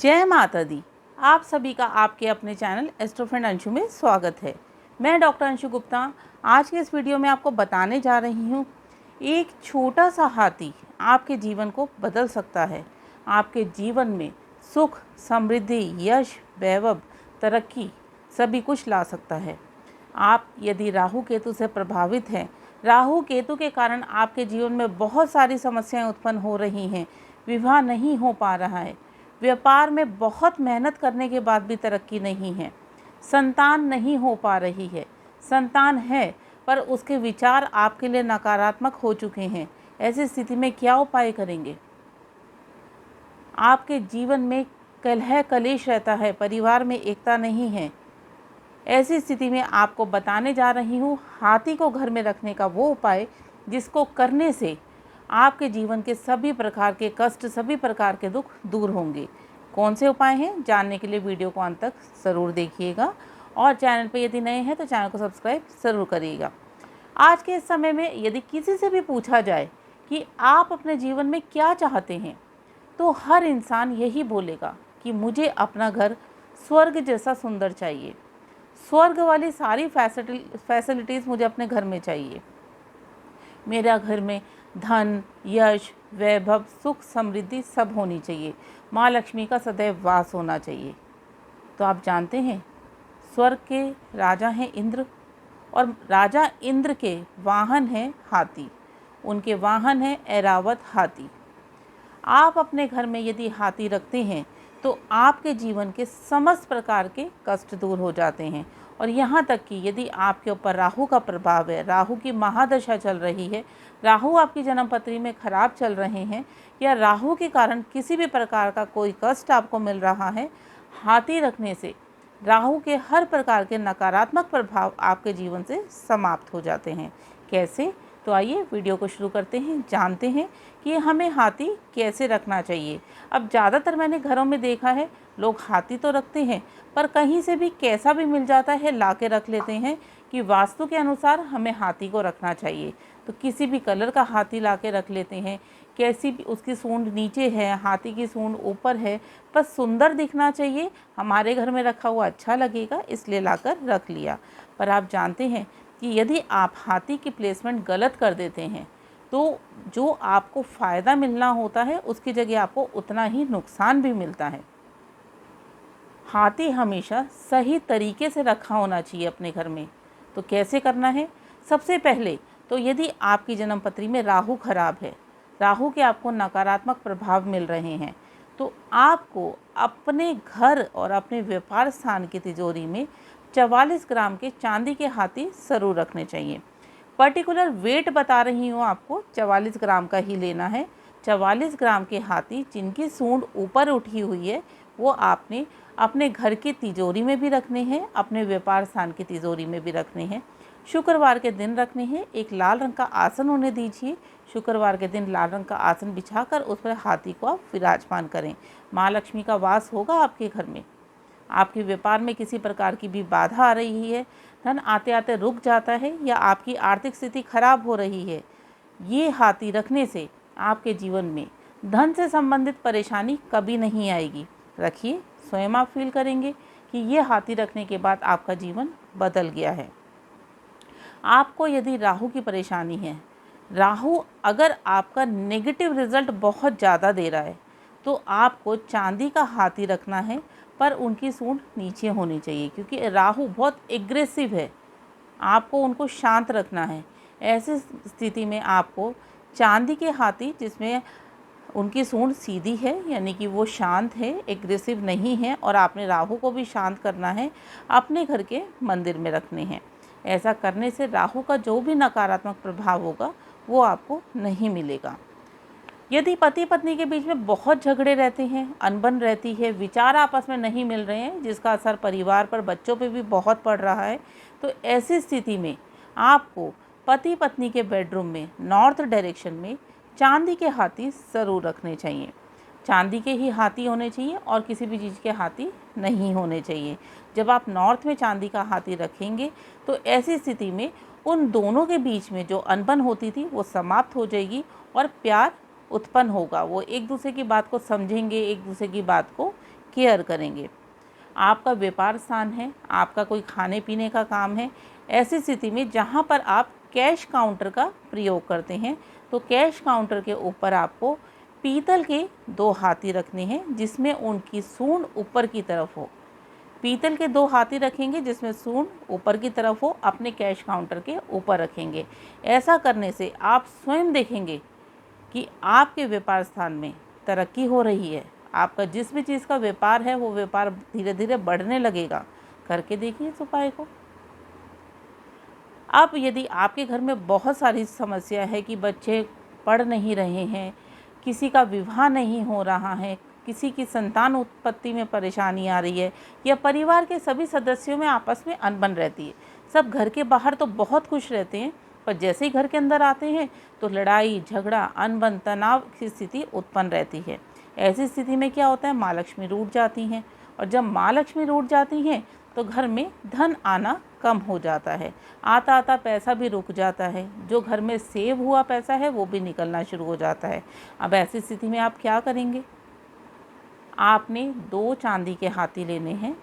जय माता दी। आप सभी का आपके अपने चैनल एस्ट्रो फ्रेंड अंशु में स्वागत है। मैं डॉक्टर अंशु गुप्ता आज के इस वीडियो में आपको बताने जा रही हूँ, एक छोटा सा हाथी आपके जीवन को बदल सकता है। आपके जीवन में सुख, समृद्धि, यश, वैभव, तरक्की सभी कुछ ला सकता है। आप यदि राहु केतु से प्रभावित हैं, राहु केतु के कारण आपके जीवन में बहुत सारी समस्याएं उत्पन्न हो रही हैं, विवाह नहीं हो पा रहा है, व्यापार में बहुत मेहनत करने के बाद भी तरक्की नहीं है, संतान नहीं हो पा रही है, संतान है पर उसके विचार आपके लिए नकारात्मक हो चुके हैं, ऐसी स्थिति में क्या उपाय करेंगे? आपके जीवन में कलह कलेश रहता है, परिवार में एकता नहीं है, ऐसी स्थिति में आपको बताने जा रही हूँ हाथी को घर में रखने का वो उपाय जिसको करने से आपके जीवन के सभी प्रकार के कष्ट, सभी प्रकार के दुख दूर होंगे। कौन से उपाय हैं, जानने के लिए वीडियो को अंत तक ज़रूर देखिएगा और चैनल पर यदि नए हैं तो चैनल को सब्सक्राइब ज़रूर करिएगा। आज के इस समय में यदि किसी से भी पूछा जाए कि आप अपने जीवन में क्या चाहते हैं, तो हर इंसान यही बोलेगा कि मुझे अपना घर स्वर्ग जैसा सुंदर चाहिए, स्वर्ग वाली सारी फैसिलिटीज़ मुझे अपने घर में चाहिए। मेरा घर में धन, यश, वैभव, सुख, समृद्धि सब होनी चाहिए, माँ लक्ष्मी का सदैव वास होना चाहिए। तो आप जानते हैं स्वर्ग के राजा हैं इंद्र, और राजा इंद्र के वाहन हैं हाथी, उनके वाहन हैं ऐरावत हाथी। आप अपने घर में यदि हाथी रखते हैं तो आपके जीवन के समस्त प्रकार के कष्ट दूर हो जाते हैं। और यहाँ तक कि यदि आपके ऊपर राहु का प्रभाव है, राहु की महादशा चल रही है, राहु आपकी जन्मपत्री में खराब चल रहे हैं, या राहु के कारण किसी भी प्रकार का कोई कष्ट आपको मिल रहा है, हाथी रखने से राहु के हर प्रकार के नकारात्मक प्रभाव आपके जीवन से समाप्त हो जाते हैं। कैसे? तो आइए वीडियो को शुरू करते हैं, जानते हैं कि हमें हाथी कैसे रखना चाहिए। अब ज़्यादातर मैंने घरों में देखा है, लोग हाथी तो रखते हैं पर कहीं से भी कैसा भी मिल जाता है ला के रख लेते हैं कि वास्तु के अनुसार हमें हाथी को रखना चाहिए। तो किसी भी कलर का हाथी ला के रख लेते हैं, कैसी भी उसकी सूंड नीचे है, हाथी की सूंड ऊपर है, बस सुंदर दिखना चाहिए, हमारे घर में रखा हुआ अच्छा लगेगा इसलिए लाकर रख लिया। पर आप जानते हैं कि यदि आप हाथी की प्लेसमेंट गलत कर देते हैं तो जो आपको फ़ायदा मिलना होता है उसकी जगह आपको उतना ही नुकसान भी मिलता है। हाथी हमेशा सही तरीके से रखा होना चाहिए अपने घर में। तो कैसे करना है? सबसे पहले तो यदि आपकी जन्मपत्री में राहु खराब है, राहु के आपको नकारात्मक प्रभाव मिल रहे हैं, तो आपको अपने घर और अपने व्यापार स्थान की तिजोरी में 44 ग्राम के चांदी के हाथी ज़रूर रखने चाहिए। पर्टिकुलर वेट बता रही हूँ आपको, 44 ग्राम का ही लेना है। 44 ग्राम के हाथी जिनकी सूंड ऊपर उठी हुई है वो आपने अपने घर की तिजोरी में भी रखने हैं, अपने व्यापार स्थान की तिजोरी में भी रखने हैं। शुक्रवार के दिन रखने हैं। एक लाल रंग का आसन उन्हें दीजिए। शुक्रवार के दिन लाल रंग का आसन बिछाकर उस पर हाथी को आप विराजमान करें। माँ लक्ष्मी का वास होगा आपके घर में। आपके व्यापार में किसी प्रकार की भी बाधा आ रही है, धन आते आते रुक जाता है, या आपकी आर्थिक स्थिति खराब हो रही है, ये हाथी रखने से आपके जीवन में धन से संबंधित परेशानी कभी नहीं आएगी। रखिए, स्वयं आप फील करेंगे कि ये हाथी रखने के बाद आपका जीवन बदल गया है। आपको यदि राहु की परेशानी है, राहु अगर आपका नेगेटिव रिजल्ट बहुत ज़्यादा दे रहा है, तो आपको चांदी का हाथी रखना है, पर उनकी सूंड नीचे होनी चाहिए, क्योंकि राहु बहुत एग्रेसिव है, आपको उनको शांत रखना है। ऐसी स्थिति में आपको चांदी के हाथी जिसमें उनकी सूंड सीधी है, यानी कि वो शांत है, एग्रेसिव नहीं है, और आपने राहु को भी शांत करना है, अपने घर के मंदिर में रखने हैं। ऐसा करने से राहु का जो भी नकारात्मक प्रभाव होगा वो आपको नहीं मिलेगा। यदि पति पत्नी के बीच में बहुत झगड़े रहते हैं, अनबन रहती है, विचार आपस में नहीं मिल रहे हैं, जिसका असर परिवार पर, बच्चों पर भी बहुत पड़ रहा है, तो ऐसी स्थिति में आपको पति पत्नी के बेडरूम में नॉर्थ डायरेक्शन में चांदी के हाथी ज़रूर रखने चाहिए। चांदी के ही हाथी होने चाहिए और किसी भी चीज़ के हाथी नहीं होने चाहिए। जब आप नॉर्थ में चांदी का हाथी रखेंगे तो ऐसी स्थिति में उन दोनों के बीच में जो अनबन होती थी वो समाप्त हो जाएगी और प्यार उत्पन्न होगा। वो एक दूसरे की बात को समझेंगे, एक दूसरे की बात को केयर करेंगे। आपका व्यापार स्थान है, आपका कोई खाने पीने का काम है, ऐसी स्थिति में जहाँ पर आप कैश काउंटर का प्रयोग करते हैं, तो कैश काउंटर के ऊपर आपको पीतल के 2 हाथी रखने हैं जिसमें उनकी सूंड ऊपर की तरफ हो। पीतल के 2 हाथी रखेंगे जिसमें सूंड ऊपर की तरफ हो, अपने कैश काउंटर के ऊपर रखेंगे। ऐसा करने से आप स्वयं देखेंगे कि आपके व्यापार स्थान में तरक्की हो रही है। आपका जिस भी चीज़ का व्यापार है वो व्यापार धीरे धीरे बढ़ने लगेगा। करके देखिए इस उपाय को। अब यदि आपके घर में बहुत सारी समस्या है कि बच्चे पढ़ नहीं रहे हैं, किसी का विवाह नहीं हो रहा है, किसी की संतान उत्पत्ति में परेशानी आ रही है, या परिवार के सभी सदस्यों में आपस में अनबन रहती है, सब घर के बाहर तो बहुत खुश रहते हैं पर जैसे ही घर के अंदर आते हैं तो लड़ाई झगड़ा अनबन तनाव की स्थिति उत्पन्न रहती है। ऐसी स्थिति में क्या होता है, माँ लक्ष्मी रूठ जाती हैं, और जब माँ लक्ष्मी रूठ जाती हैं तो घर में धन आना कम हो जाता है, आता आता पैसा भी रुक जाता है, जो घर में सेव हुआ पैसा है वो भी निकलना शुरू हो जाता है। अब ऐसी स्थिति में आप क्या करेंगे, आपने 2 चांदी के हाथी लेने हैं।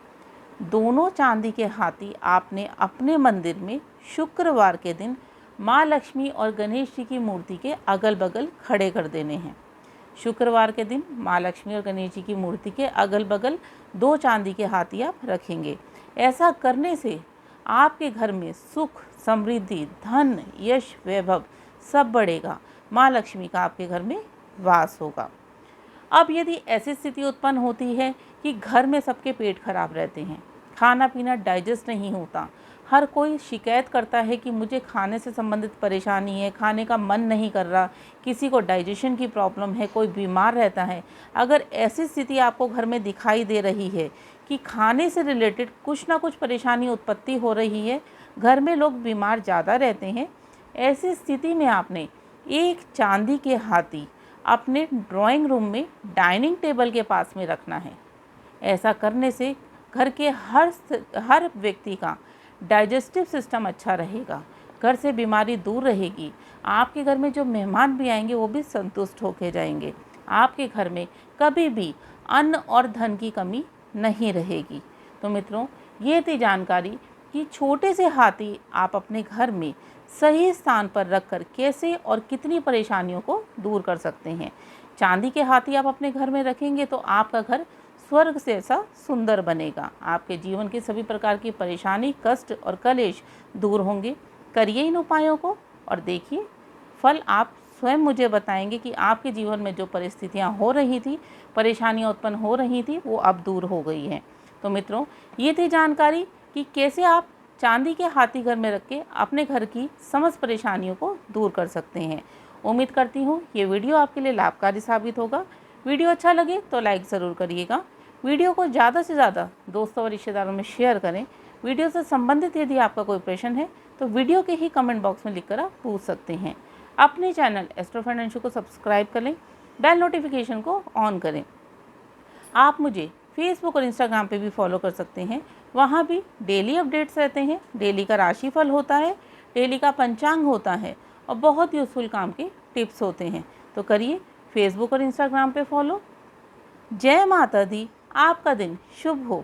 दोनों चांदी के हाथी आपने अपने मंदिर में शुक्रवार के दिन माँ लक्ष्मी और गणेश जी की मूर्ति के अगल बगल खड़े कर देने हैं। शुक्रवार के दिन माँ लक्ष्मी और गणेश जी की मूर्ति के अगल बगल 2 चांदी के हाथी आप रखेंगे। ऐसा करने से आपके घर में सुख समृद्धि धन यश वैभव सब बढ़ेगा, माँ लक्ष्मी का आपके घर में वास होगा। अब यदि ऐसी स्थिति उत्पन्न होती है कि घर में सबके पेट खराब रहते हैं, खाना पीना डाइजेस्ट नहीं होता, हर कोई शिकायत करता है कि मुझे खाने से संबंधित परेशानी है, खाने का मन नहीं कर रहा, किसी को डाइजेशन की प्रॉब्लम है, कोई बीमार रहता है, अगर ऐसी स्थिति आपको घर में दिखाई दे रही है कि खाने से रिलेटेड कुछ ना कुछ परेशानी उत्पत्ति हो रही है, घर में लोग बीमार ज़्यादा रहते हैं, ऐसी स्थिति में आपने 1 चांदी के हाथी अपने ड्राइंग रूम में डाइनिंग टेबल के पास में रखना है। ऐसा करने से घर के हर व्यक्ति का डाइजेस्टिव सिस्टम अच्छा रहेगा, घर से बीमारी दूर रहेगी, आपके घर में जो मेहमान भी आएंगे वो भी संतुष्ट होके जाएंगे, आपके घर में कभी भी अन्न और धन की कमी नहीं रहेगी। तो मित्रों, ये थी जानकारी कि छोटे से हाथी आप अपने घर में सही स्थान पर रखकर कैसे और कितनी परेशानियों को दूर कर सकते हैं। चांदी के हाथी आप अपने घर में रखेंगे तो आपका घर स्वर्ग से ऐसा सुंदर बनेगा, आपके जीवन की सभी प्रकार की परेशानी कष्ट और कलेश दूर होंगे। करिए इन उपायों को और देखिए फल आप स्वयं मुझे बताएंगे कि आपके जीवन में जो परिस्थितियां हो रही थी, परेशानियां उत्पन्न हो रही थी, वो अब दूर हो गई हैं। तो मित्रों, ये थी जानकारी कि कैसे आप चांदी के हाथी घर में रख के अपने घर की समस्त परेशानियों को दूर कर सकते हैं। उम्मीद करती हूँ ये वीडियो आपके लिए लाभकारी साबित होगा। वीडियो अच्छा लगे तो लाइक ज़रूर करिएगा। वीडियो को ज़्यादा से ज़्यादा दोस्तों और रिश्तेदारों में शेयर करें। वीडियो से संबंधित यदि आपका कोई प्रश्न है तो वीडियो के ही कमेंट बॉक्स में लिखकर आप पूछ सकते हैं। अपने चैनल एस्ट्रो फाइनेंशियल को सब्सक्राइब कर लें, बेल नोटिफिकेशन को ऑन करें। आप मुझे फेसबुक और इंस्टाग्राम पे भी फॉलो कर सकते हैं, वहाँ भी डेली अपडेट्स रहते हैं। डेली का राशिफल होता है, डेली का पंचांग होता है और बहुत यूज़फुल काम के टिप्स होते हैं। तो करिए फेसबुक और इंस्टाग्राम पे फॉलो। जय माता दी, आपका दिन शुभ हो।